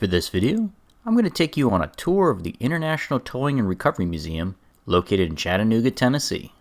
For this video, I'm going to take you on a tour of the International Towing and Recovery Museum located in Chattanooga, Tennessee.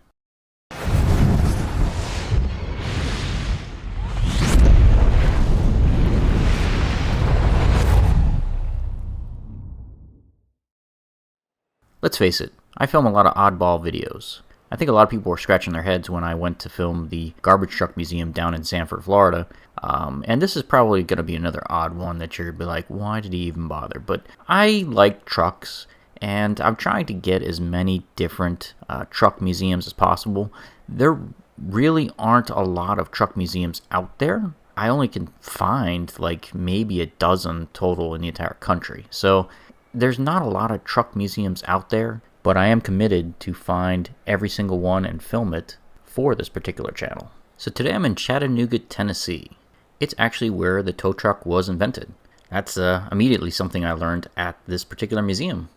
Let's face it, I film a lot of oddball videos. I think a lot of people were scratching their heads when I went to film the Garbage Truck Museum down in Sanford, Florida. And this is probably going to be another odd one that you're going to be like, why did he even bother? But I like trucks, and I'm trying to get as many different truck museums as possible. There really aren't a lot of truck museums out there. I only can find like maybe a dozen total in the entire country. So there's not a lot of truck museums out there, but I am committed to find every single one and film it for this particular channel. So today I'm in Chattanooga, Tennessee. It's actually where the tow truck was invented. That's immediately something I learned at this particular museum.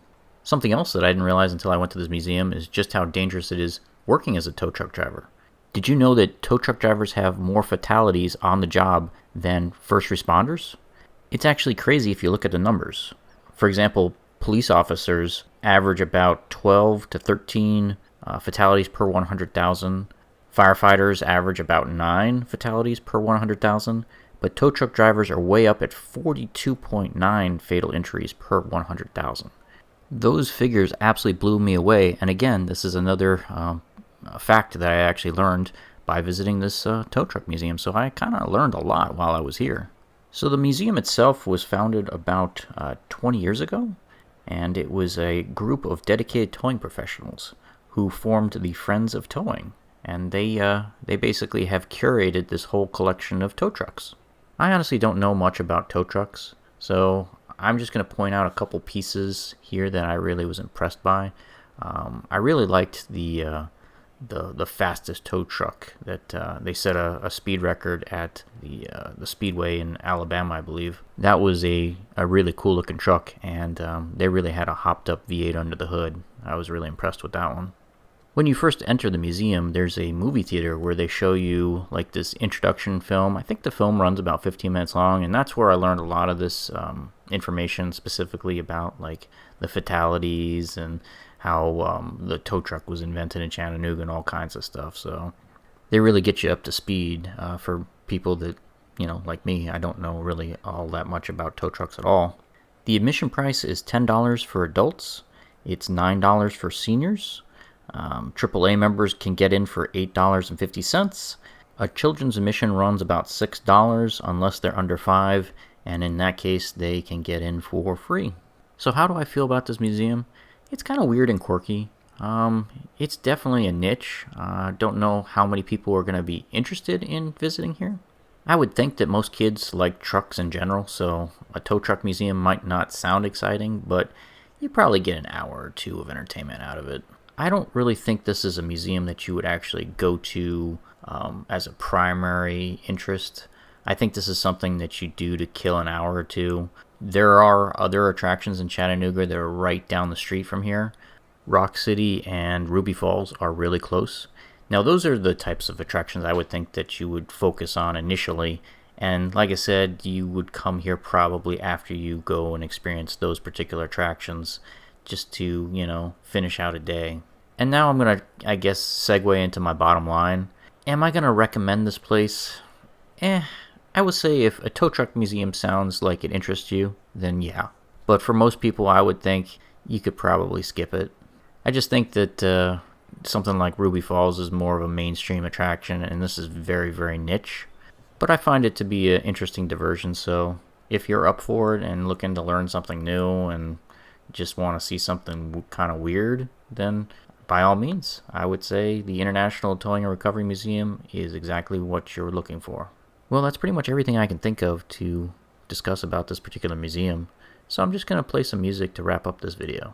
Something else that I didn't realize until I went to this museum is just how dangerous it is working as a tow truck driver. Did you know that tow truck drivers have more fatalities on the job than first responders? It's actually crazy if you look at the numbers. For example, police officers average about 12 to 13 fatalities per 100,000. Firefighters average about 9 fatalities per 100,000. But tow truck drivers are way up at 42.9 fatal injuries per 100,000. Those figures absolutely blew me away. And again, this is another fact that I actually learned by visiting this tow truck museum. So I kind of learned a lot while I was here. So the museum itself was founded about 20 years ago. And it was a group of dedicated towing professionals who formed the Friends of Towing, and they basically have curated this whole collection of tow trucks. I honestly don't know much about tow trucks, so I'm just going to point out a couple pieces here that I really was impressed by. I really liked the fastest tow truck that they set a speed record at the Speedway in Alabama, I believe. That was a really cool looking truck, and they really had a hopped up V8 under the hood. I was really impressed with that one. When you first enter the museum, there's a movie theater where they show you like this introduction film. I think the film runs about 15 minutes long, and that's where I learned a lot of this information specifically about like the fatalities and how the tow truck was invented in Chattanooga and all kinds of stuff. So they really get you up to speed for people that, you know, like me. I don't know really all that much about tow trucks at all. The admission price is $10 for adults. It's $9 for seniors. AAA members can get in for $8.50. A children's admission runs about $6 unless they're under 5, and in that case they can get in for free. So how do I feel about this museum? It's kind of weird and quirky. It's definitely a niche. Don't know how many people are going to be interested in visiting here. I would think that most kids like trucks in general, so a tow truck museum might not sound exciting, but you probably get an hour or two of entertainment out of it. I don't really think this is a museum that you would actually go to as a primary interest. I think this is something that you do to kill an hour or two. There are other attractions in Chattanooga that are right down the street from here. Rock City and Ruby Falls are really close. Now those are the types of attractions I would think that you would focus on initially. And like I said, you would come here probably after you go and experience those particular attractions just to, you know, finish out a day. And now I'm going to, I guess, segue into my bottom line. Am I going to recommend this place? I would say if a tow truck museum sounds like it interests you, then yeah. But for most people, I would think you could probably skip it. I just think that something like Ruby Falls is more of a mainstream attraction, and this is very, very niche. But I find it to be an interesting diversion, so if you're up for it and looking to learn something new and just want to see something kind of weird, then by all means, I would say the International Towing and Recovery Museum is exactly what you're looking for. Well, that's pretty much everything I can think of to discuss about this particular museum, so I'm just going to play some music to wrap up this video.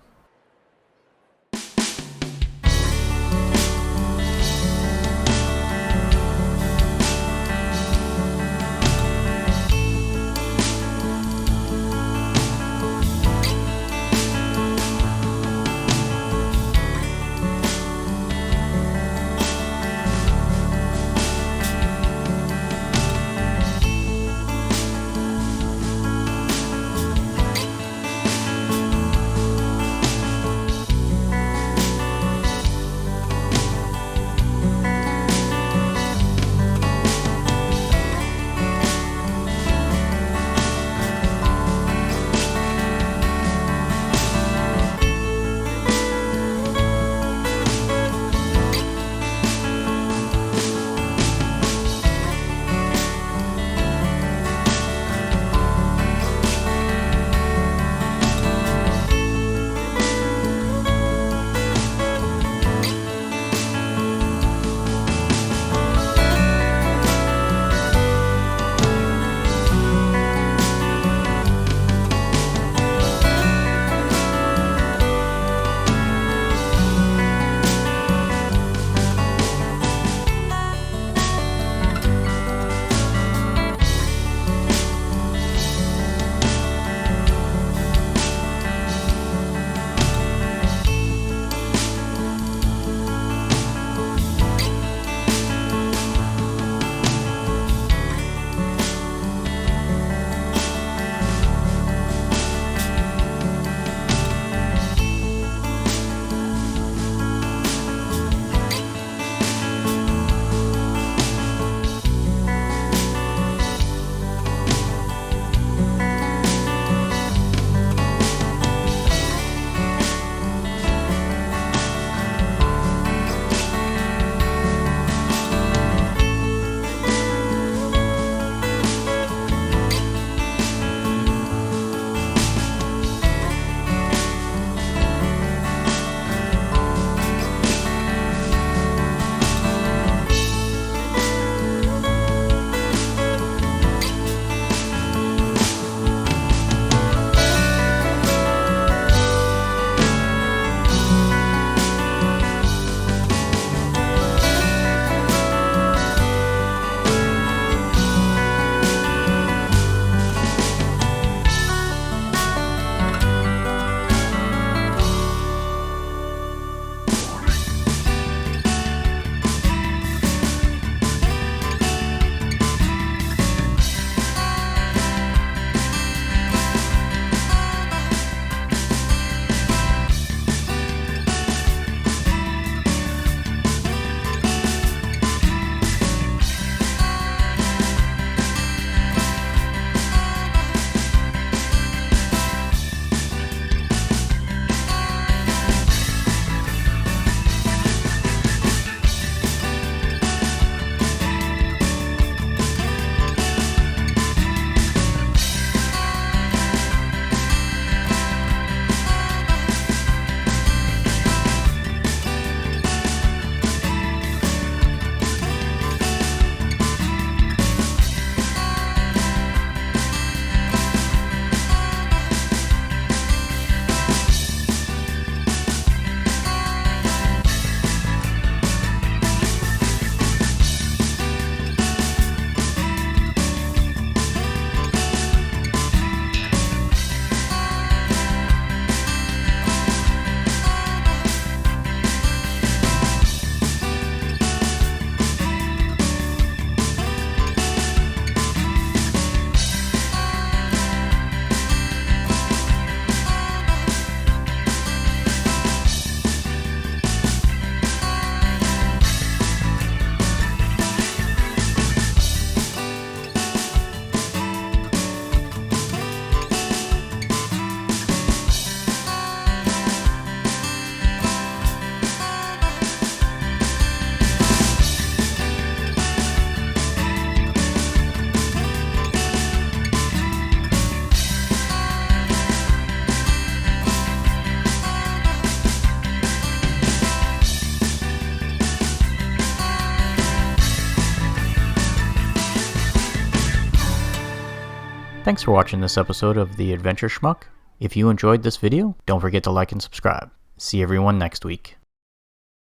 Thanks for watching this episode of The Adventure Schmuck. If you enjoyed this video, don't forget to like and subscribe. See everyone next week.